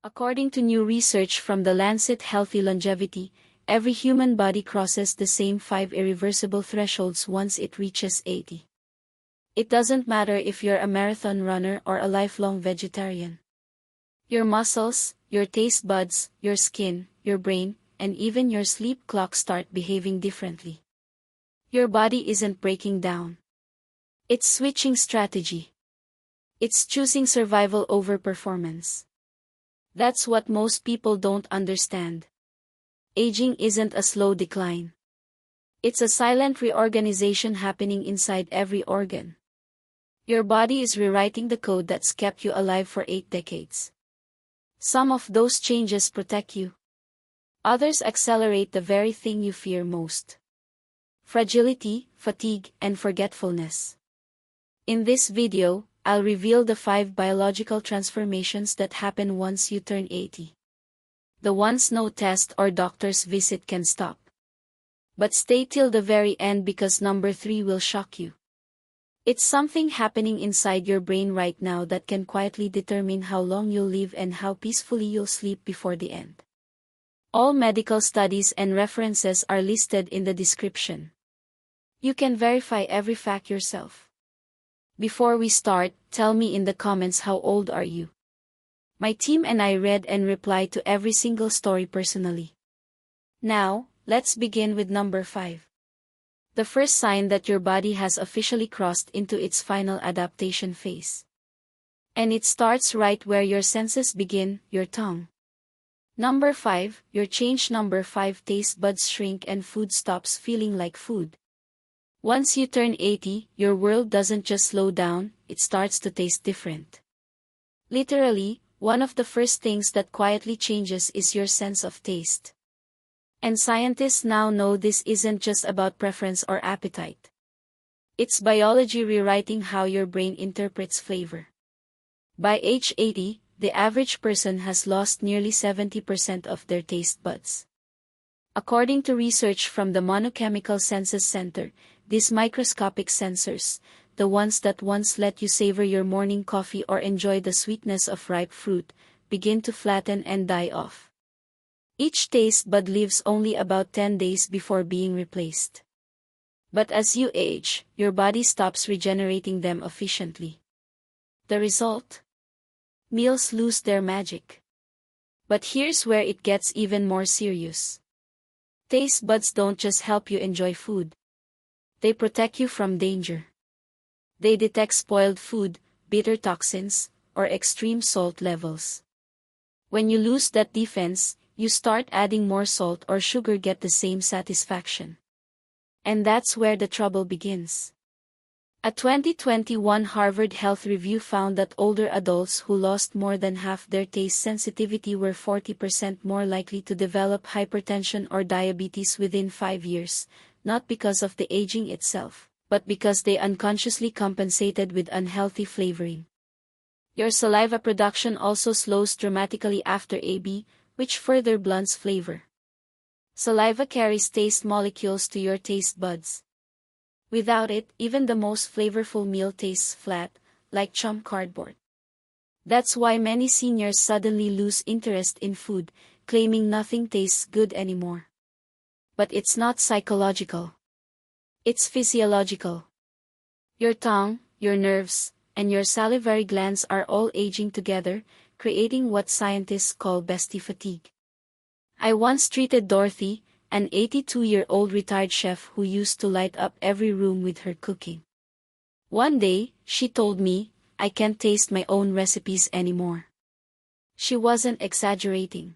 According to new research from the Lancet Healthy Longevity, every human body crosses the same 5 irreversible thresholds once it reaches 80. It doesn't matter if you're a marathon runner or a lifelong vegetarian. Your muscles, your taste buds, your skin, your brain, and even your sleep clock start behaving differently. Your body isn't breaking down. It's switching strategy. It's choosing survival over performance. That's what most people don't understand. Aging isn't a slow decline. It's a silent reorganization happening inside every organ. Your body is rewriting the code that's kept you alive for 8 decades. Some of those changes protect you. Others accelerate the very thing you fear most: fragility, fatigue, and forgetfulness. In this video, I'll reveal the 5 biological transformations that happen once you turn 80. The ones no test or doctor's visit can stop. But stay till the very end because number 3 will shock you. It's something happening inside your brain right now that can quietly determine how long you'll live and how peacefully you'll sleep before the end. All medical studies and references are listed in the description. You can verify every fact yourself. Before we start, tell me in the comments how old are you? My team and I read and replied to every single story personally. Now, let's begin with number 5. The first sign that your body has officially crossed into its final adaptation phase. And it starts right where your senses begin, your tongue. Number 5, your change. Number 5, taste buds shrink and food stops feeling like food. Once you turn 80, your world doesn't just slow down, it starts to taste different. Literally, one of the first things that quietly changes is your sense of taste. And scientists now know this isn't just about preference or appetite. It's biology rewriting how your brain interprets flavor. By age 80, the average person has lost nearly 70% of their taste buds. According to research from the Monochemical Senses Center, these microscopic sensors, the ones that once let you savor your morning coffee or enjoy the sweetness of ripe fruit, begin to flatten and die off. Each taste bud lives only about 10 days before being replaced. But as you age, your body stops regenerating them efficiently. The result? Meals lose their magic. But here's where it gets even more serious. Taste buds don't just help you enjoy food. They protect you from danger. They detect spoiled food, bitter toxins, or extreme salt levels. When you lose that defense, you start adding more salt or sugar get the same satisfaction. And that's where the trouble begins. A 2021 Harvard Health Review found that older adults who lost more than half their taste sensitivity were 40% more likely to develop hypertension or diabetes within 5 years, not because of the aging itself, but because they unconsciously compensated with unhealthy flavoring. Your saliva production also slows dramatically after AB, which further blunts flavor. Saliva carries taste molecules to your taste buds. Without it, even the most flavorful meal tastes flat, like chum cardboard. That's why many seniors suddenly lose interest in food, claiming nothing tastes good anymore. But it's not psychological. It's physiological. Your tongue, your nerves, and your salivary glands are all aging together, creating what scientists call bestie fatigue. I once treated Dorothy, an 82-year-old retired chef who used to light up every room with her cooking. One day, she told me, "I can't taste my own recipes anymore." She wasn't exaggerating.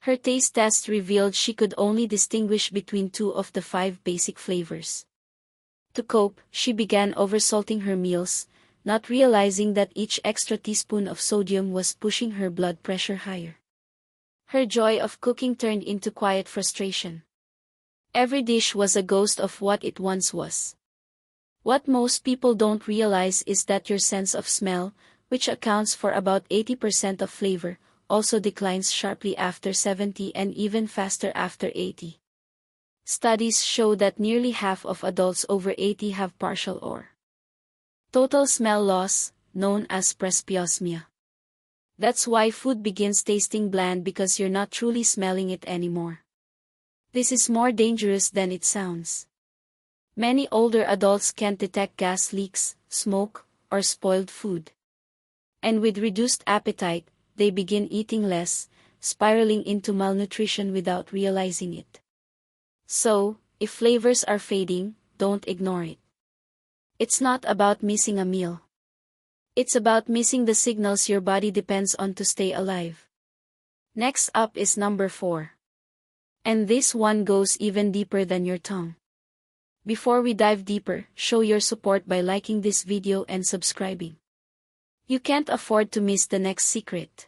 Her taste test revealed she could only distinguish between 2 of the 5 basic flavors. To cope, she began oversalting her meals, not realizing that each extra teaspoon of sodium was pushing her blood pressure higher. Her joy of cooking turned into quiet frustration. Every dish was a ghost of what it once was. What most people don't realize is that your sense of smell, which accounts for about 80% of flavor, also declines sharply after 70 and even faster after 80. Studies show that nearly half of adults over 80 have partial or total smell loss, known as presbyosmia. That's why food begins tasting bland, because you're not truly smelling it anymore. This is more dangerous than it sounds. Many older adults can't detect gas leaks, smoke, or spoiled food. And with reduced appetite, they begin eating less, spiraling into malnutrition without realizing it. So, if flavors are fading, don't ignore it. It's not about missing a meal. It's about missing the signals your body depends on to stay alive. Next up is number 4. And this one goes even deeper than your tongue. Before we dive deeper, show your support by liking this video and subscribing. You can't afford to miss the next secret.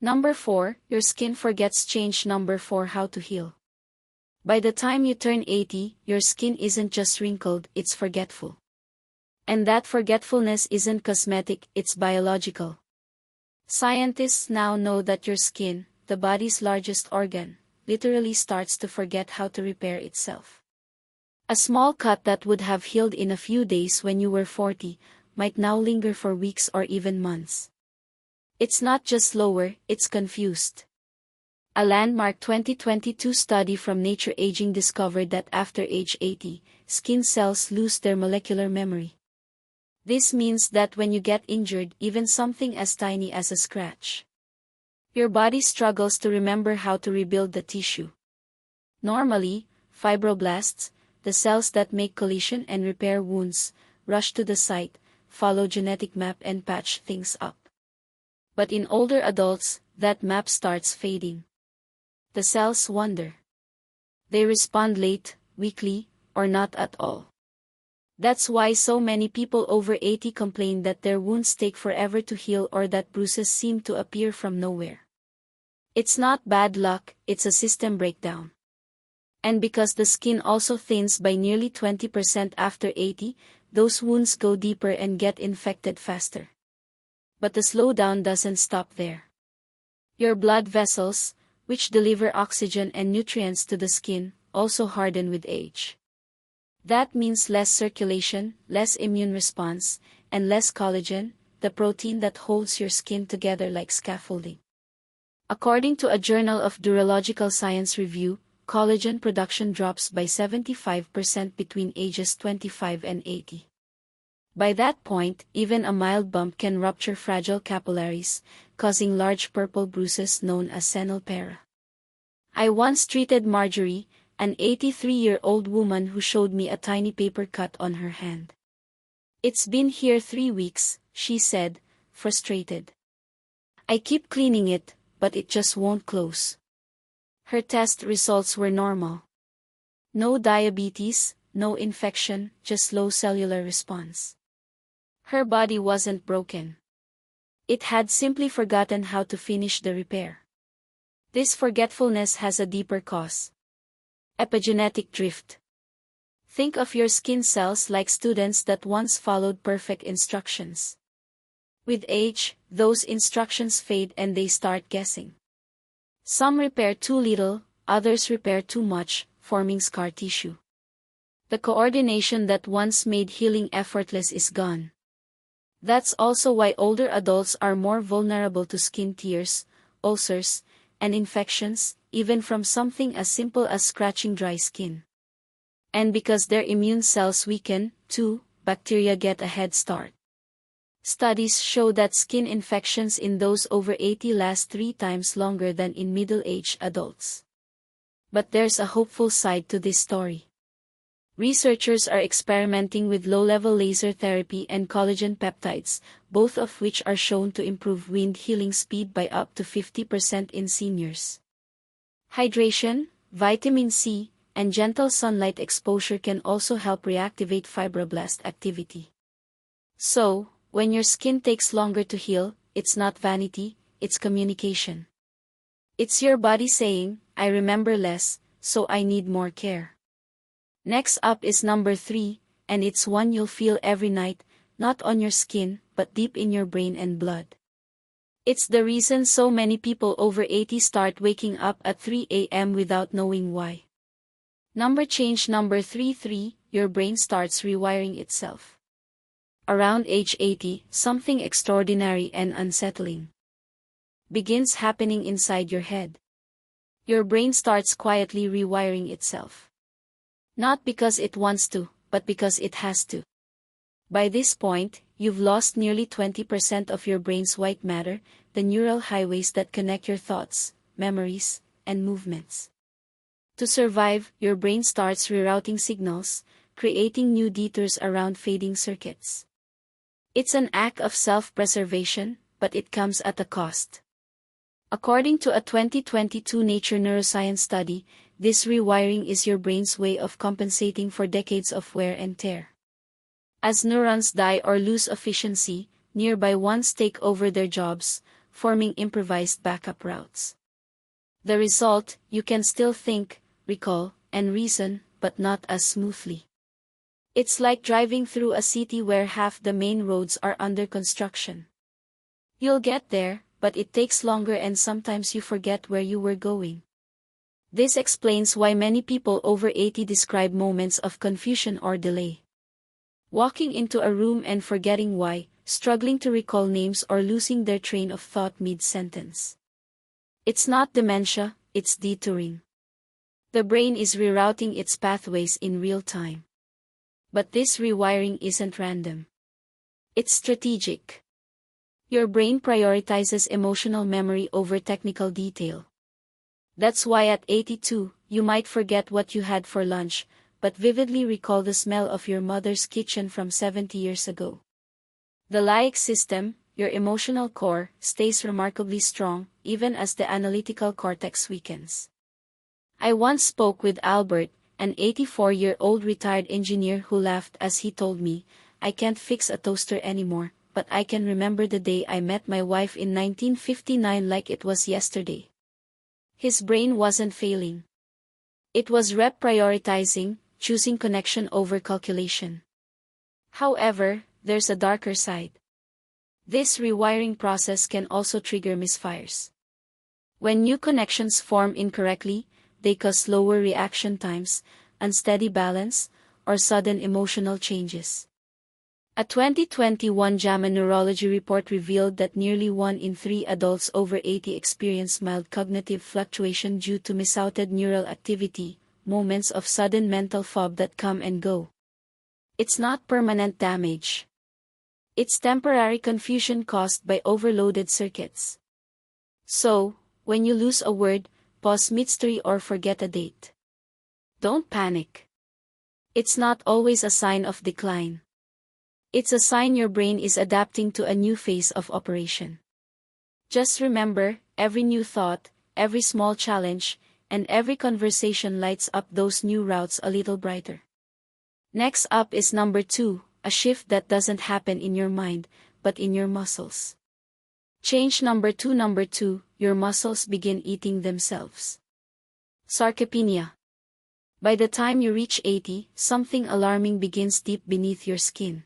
Number 4, your skin forgets change. Number 4, how to heal. By the time you turn 80, your skin isn't just wrinkled, it's forgetful. And that forgetfulness isn't cosmetic, it's biological. Scientists now know that your skin, the body's largest organ, literally starts to forget how to repair itself. A small cut that would have healed in a few days when you were 40, might now linger for weeks or even months. It's not just slower, it's confused. A landmark 2022 study from Nature Aging discovered that after age 80, skin cells lose their molecular memory. This means that when you get injured, even something as tiny as a scratch, your body struggles to remember how to rebuild the tissue. Normally, fibroblasts, the cells that make collision and repair wounds, rush to the site, follow genetic map and patch things up. But in older adults, that map starts fading. The cells wander. They respond late, weakly, or not at all. That's why so many people over 80 complain that their wounds take forever to heal or that bruises seem to appear from nowhere. It's not bad luck, it's a system breakdown. And because the skin also thins by nearly 20% after 80, those wounds go deeper and get infected faster. But the slowdown doesn't stop there. Your blood vessels, which deliver oxygen and nutrients to the skin, also harden with age. That means less circulation, less immune response, and less collagen, the protein that holds your skin together like scaffolding. According to a Journal of Durological Science review, collagen production drops by 75% between ages 25 and 80. By that point, even a mild bump can rupture fragile capillaries, causing large purple bruises known as senile para. I once treated Marjorie, an 83-year-old woman who showed me a tiny paper cut on her hand. "It's been here 3 weeks, she said, frustrated. "I keep cleaning it, but it just won't close." Her test results were normal. No diabetes, no infection, just low cellular response. Her body wasn't broken. It had simply forgotten how to finish the repair. This forgetfulness has a deeper cause. Epigenetic drift. Think of your skin cells like students that once followed perfect instructions. With age, those instructions fade and they start guessing. Some repair too little, others repair too much, forming scar tissue. The coordination that once made healing effortless is gone. That's also why older adults are more vulnerable to skin tears, ulcers, and infections, even from something as simple as scratching dry skin. And because their immune cells weaken, too, bacteria get a head start. Studies show that skin infections in those over 80 last 3 times longer than in middle-aged adults. But there's a hopeful side to this story. Researchers are experimenting with low-level laser therapy and collagen peptides, both of which are shown to improve wound healing speed by up to 50% in seniors. Hydration, vitamin C, and gentle sunlight exposure can also help reactivate fibroblast activity. So, when your skin takes longer to heal, it's not vanity, it's communication. It's your body saying, "I remember less, so I need more care." Next up is number 3, and it's one you'll feel every night, not on your skin, but deep in your brain and blood. It's the reason so many people over 80 start waking up at 3 a.m. without knowing why. Number 3, your brain starts rewiring itself. Around age 80, something extraordinary and unsettling begins happening inside your head. Your brain starts quietly rewiring itself. Not because it wants to, but because it has to. By this point, you've lost nearly 20% of your brain's white matter, the neural highways that connect your thoughts, memories, and movements. To survive, your brain starts rerouting signals, creating new detours around fading circuits. It's an act of self-preservation, but it comes at a cost. According to a 2022 Nature Neuroscience study, this rewiring is your brain's way of compensating for decades of wear and tear. As neurons die or lose efficiency, nearby ones take over their jobs, forming improvised backup routes. The result, you can still think, recall, and reason, but not as smoothly. It's like driving through a city where half the main roads are under construction. You'll get there, but it takes longer and sometimes you forget where you were going. This explains why many people over 80 describe moments of confusion or delay. Walking into a room and forgetting why, struggling to recall names or losing their train of thought mid-sentence. It's not dementia, it's detouring. The brain is rerouting its pathways in real time. But this rewiring isn't random. It's strategic. Your brain prioritizes emotional memory over technical detail. That's why at 82, you might forget what you had for lunch, but vividly recall the smell of your mother's kitchen from 70 years ago. The limbic system, your emotional core, stays remarkably strong, even as the analytical cortex weakens. I once spoke with Albert, an 84-year-old retired engineer who laughed as he told me, "I can't fix a toaster anymore, but I can remember the day I met my wife in 1959 like it was yesterday." His brain wasn't failing. It was reprioritizing, choosing connection over calculation. However, there's a darker side. This rewiring process can also trigger misfires. When new connections form incorrectly, they cause slower reaction times, unsteady balance, or sudden emotional changes. A 2021 JAMA Neurology report revealed that nearly 1 in 3 adults over 80 experience mild cognitive fluctuation due to misrouted neural activity, moments of sudden mental fog that come and go. It's not permanent damage. It's temporary confusion caused by overloaded circuits. So, when you lose a word, pause mid-story or forget a date, don't panic. It's not always a sign of decline. It's a sign your brain is adapting to a new phase of operation. Just remember, every new thought, every small challenge, and every conversation lights up those new routes a little brighter. Next up is number 2, a shift that doesn't happen in your mind, but in your muscles. Change number 2, your muscles begin eating themselves. Sarcopenia. By the time you reach 80, something alarming begins deep beneath your skin.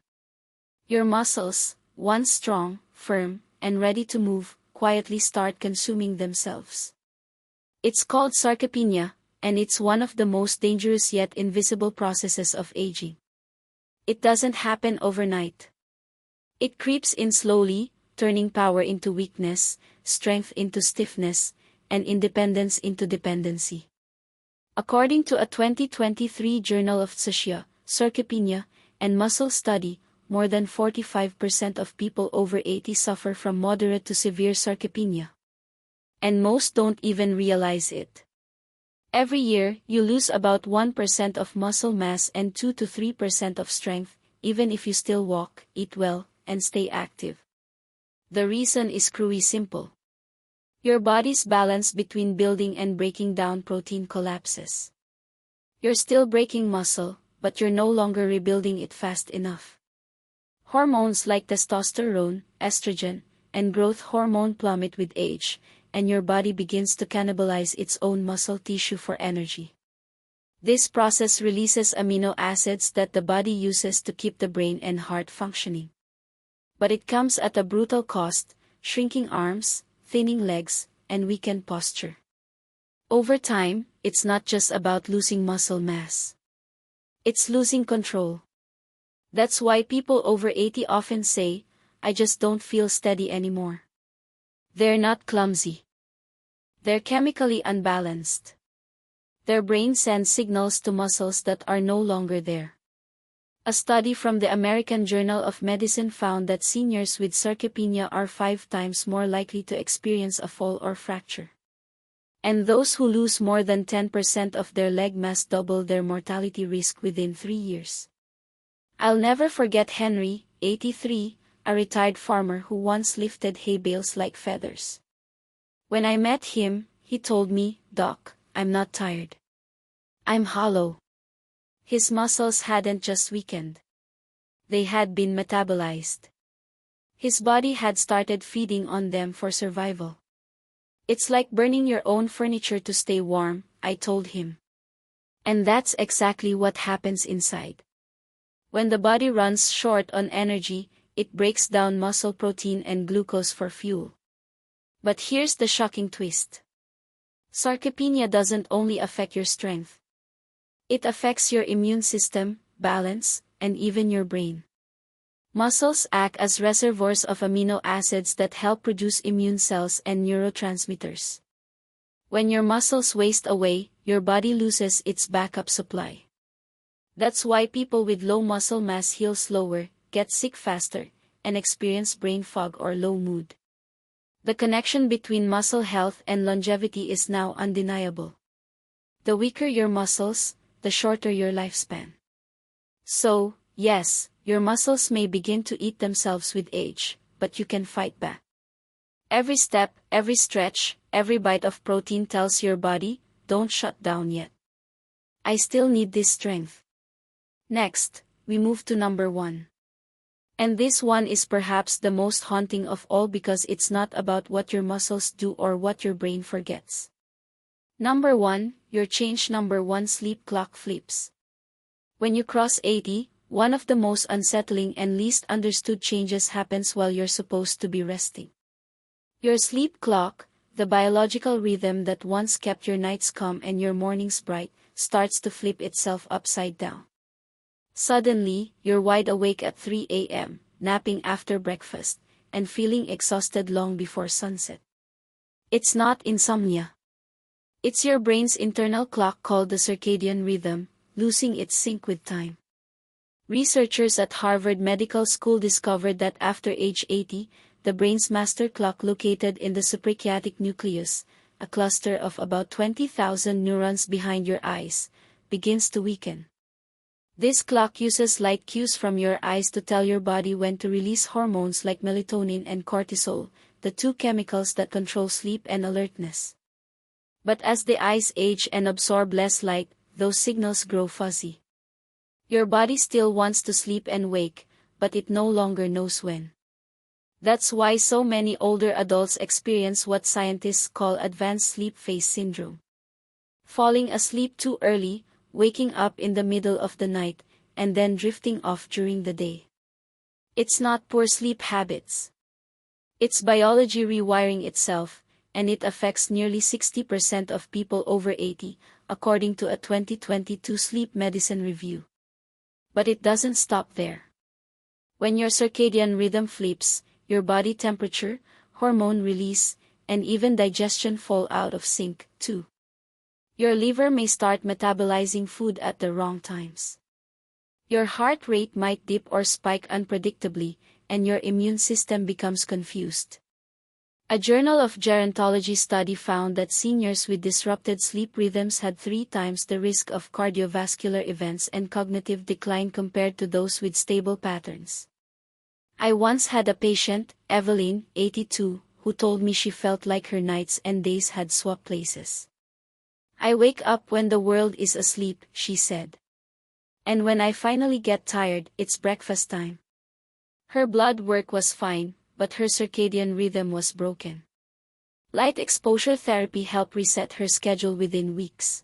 Your muscles, once strong, firm, and ready to move, quietly start consuming themselves. It's called sarcopenia, and it's one of the most dangerous yet invisible processes of aging. It doesn't happen overnight. It creeps in slowly, turning power into weakness, strength into stiffness, and independence into dependency. According to a 2023 Journal of Sarcopenia and Muscle study, more than 45% of people over 80 suffer from moderate to severe sarcopenia. And most don't even realize it. Every year, you lose about 1% of muscle mass and 2 to 3% of strength, even if you still walk, eat well, and stay active. The reason is cruelly simple. Your body's balance between building and breaking down protein collapses. You're still breaking muscle, but you're no longer rebuilding it fast enough. Hormones like testosterone, estrogen, and growth hormone plummet with age, and your body begins to cannibalize its own muscle tissue for energy. This process releases amino acids that the body uses to keep the brain and heart functioning. But it comes at a brutal cost: shrinking arms, thinning legs, and weakened posture. Over time, it's not just about losing muscle mass. It's losing control. That's why people over 80 often say, "I just don't feel steady anymore." They're not clumsy. They're chemically unbalanced. Their brain sends signals to muscles that are no longer there. A study from the American Journal of Medicine found that seniors with sarcopenia are 5 times more likely to experience a fall or fracture. And those who lose more than 10% of their leg mass double their mortality risk within 3 years. I'll never forget Henry, 83, a retired farmer who once lifted hay bales like feathers. When I met him, he told me, "Doc, I'm not tired. I'm hollow." His muscles hadn't just weakened. They had been metabolized. His body had started feeding on them for survival. "It's like burning your own furniture to stay warm," I told him. And that's exactly what happens inside. When the body runs short on energy, it breaks down muscle protein and glucose for fuel. But here's the shocking twist. Sarcopenia doesn't only affect your strength. It affects your immune system, balance, and even your brain. Muscles act as reservoirs of amino acids that help produce immune cells and neurotransmitters. When your muscles waste away, your body loses its backup supply. That's why people with low muscle mass heal slower, get sick faster, and experience brain fog or low mood. The connection between muscle health and longevity is now undeniable. The weaker your muscles, the shorter your lifespan. So, yes, your muscles may begin to eat themselves with age, but you can fight back. Every step, every stretch, every bite of protein tells your body, "Don't shut down yet. I still need this strength." Next, we move to number 1. And this one is perhaps the most haunting of all because it's not about what your muscles do or what your brain forgets. Number 1, your change. Number 1, sleep clock flips. When you cross 80, one of the most unsettling and least understood changes happens while you're supposed to be resting. Your sleep clock, the biological rhythm that once kept your nights calm and your mornings bright, starts to flip itself upside down. Suddenly, you're wide awake at 3 a.m., napping after breakfast, and feeling exhausted long before sunset. It's not insomnia. It's your brain's internal clock called the circadian rhythm, losing its sync with time. Researchers at Harvard Medical School discovered that after age 80, the brain's master clock located in the suprachiasmatic nucleus, a cluster of about 20,000 neurons behind your eyes, begins to weaken. This clock uses light cues from your eyes to tell your body when to release hormones like melatonin and cortisol, the 2 chemicals that control sleep and alertness. But as the eyes age and absorb less light, those signals grow fuzzy. Your body still wants to sleep and wake, but it no longer knows when. That's why so many older adults experience what scientists call advanced sleep phase syndrome. Falling asleep too early, waking up in the middle of the night, and then drifting off during the day. It's not poor sleep habits. It's biology rewiring itself, and it affects nearly 60% of people over 80, according to a 2022 sleep medicine review. But it doesn't stop there. When your circadian rhythm flips, your body temperature, hormone release, and even digestion fall out of sync, too. Your liver may start metabolizing food at the wrong times. Your heart rate might dip or spike unpredictably, and your immune system becomes confused. A Journal of Gerontology study found that seniors with disrupted sleep rhythms had 3 times the risk of cardiovascular events and cognitive decline compared to those with stable patterns. I once had a patient, Evelyn, 82, who told me she felt like her nights and days had swapped places. "I wake up when the world is asleep," she said. "And when I finally get tired, it's breakfast time." Her blood work was fine, but her circadian rhythm was broken. Light exposure therapy helped reset her schedule within weeks.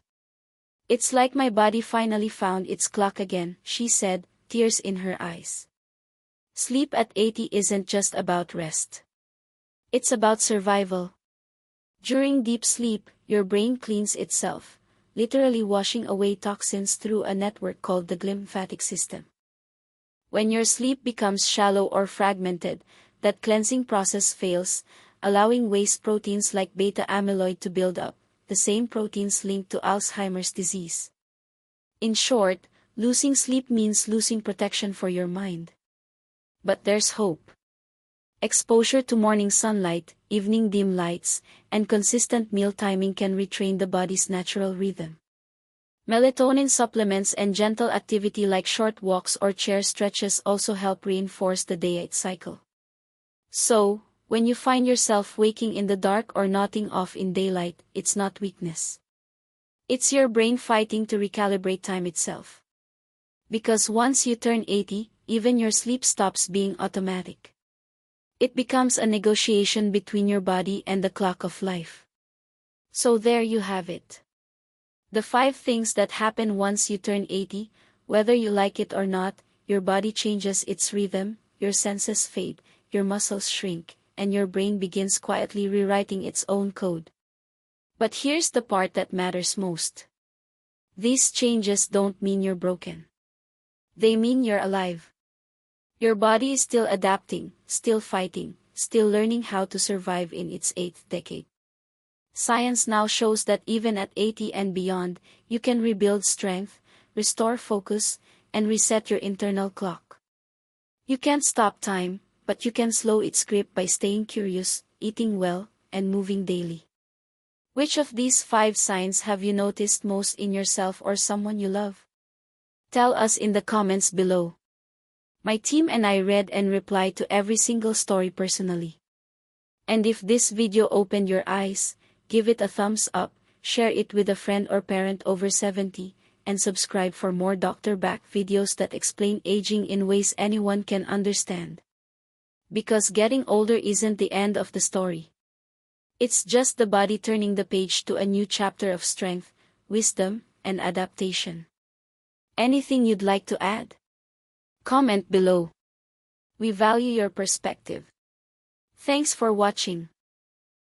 "It's like my body finally found its clock again," she said, tears in her eyes. Sleep at 80 isn't just about rest. It's about survival. During deep sleep, your brain cleans itself, literally washing away toxins through a network called the glymphatic system. When your sleep becomes shallow or fragmented, that cleansing process fails, allowing waste proteins like beta amyloid to build up, the same proteins linked to Alzheimer's disease. In short, losing sleep means losing protection for your mind. But there's hope. Exposure to morning sunlight, evening dim lights, and consistent meal timing can retrain the body's natural rhythm. Melatonin supplements and gentle activity like short walks or chair stretches also help reinforce the day-night cycle. So, when you find yourself waking in the dark or nodding off in daylight, it's not weakness. It's your brain fighting to recalibrate time itself. Because once you turn 80, even your sleep stops being automatic. It becomes a negotiation between your body and the clock of life. So there you have it. The 5 things that happen once you turn 80, whether you like it or not, your body changes its rhythm, your senses fade, your muscles shrink, and your brain begins quietly rewriting its own code. But here's the part that matters most. These changes don't mean you're broken. They mean you're alive. Your body is still adapting, still fighting, still learning how to survive in its 8th decade. Science now shows that even at 80 and beyond, you can rebuild strength, restore focus, and reset your internal clock. You can't stop time, but you can slow its grip by staying curious, eating well, and moving daily. Which of these 5 signs have you noticed most in yourself or someone you love? Tell us in the comments below. My team and I read and replied to every single story personally. And if this video opened your eyes, give it a thumbs up, share it with a friend or parent over 70, and subscribe for more doctor-backed videos that explain aging in ways anyone can understand. Because getting older isn't the end of the story. It's just the body turning the page to a new chapter of strength, wisdom, and adaptation. Anything you'd like to add? Comment below. We value your perspective. Thanks for watching.